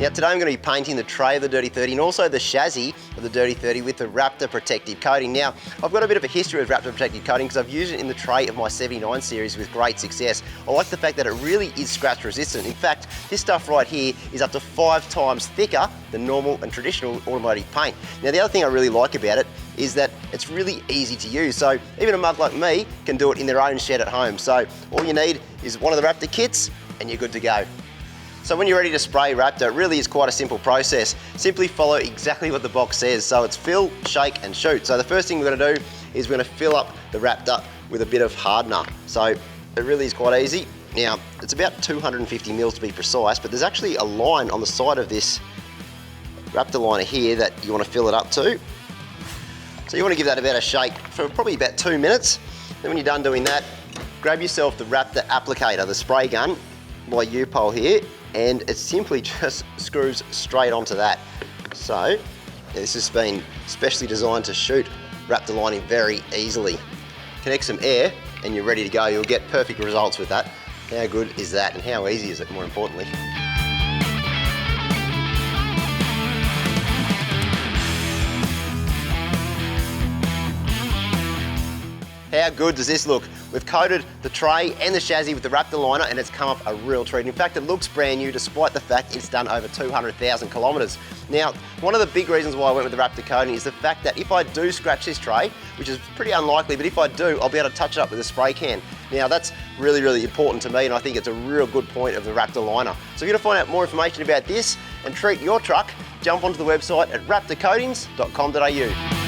Now today I'm going to be painting the tray of the Dirty 30 and also the chassis of the Dirty 30 with the Raptor protective coating. Now I've got a bit of a history with Raptor protective coating because I've used it in the tray of my 79 series with great success. I like the fact that it really is scratch resistant. In fact, this stuff right here is up to 5 times thicker than normal and traditional automotive paint. Now the other thing I really like about it is that it's really easy to use. So even a mug like me can do it in their own shed at home. So all you need is one of the Raptor kits and you're good to go. So when you're ready to spray Raptor, it really is quite a simple process. Simply follow exactly what the box says. So it's fill, shake and shoot. So the first thing we're going to do is we're going to fill up the Raptor with a bit of hardener. So it really is quite easy. Now it's about 250 mils to be precise, but there's actually a line on the side of this Raptor liner here that you want to fill it up to. So you want to give that about a shake for probably about 2 minutes. Then when you're done doing that, grab yourself the Raptor applicator, the spray gun by U-POL here, and it simply just screws straight onto that. So this has been specially designed to shoot Raptor lining very easily. Connect some air and you're ready to go. You'll get perfect results with that. How good is that, and how easy is it, more importantly? How good does this look? We've coated the tray and the chassis with the Raptor liner and it's come up a real treat. In fact, it looks brand new despite the fact it's done over 200,000 kilometres. Now, one of the big reasons why I went with the Raptor coating is the fact that if I do scratch this tray, which is pretty unlikely, but if I do, I'll be able to touch it up with a spray can. Now, that's really, really important to me, and I think it's a real good point of the Raptor liner. So if you're going to find out more information about this and treat your truck, jump onto the website at raptorcoatings.com.au.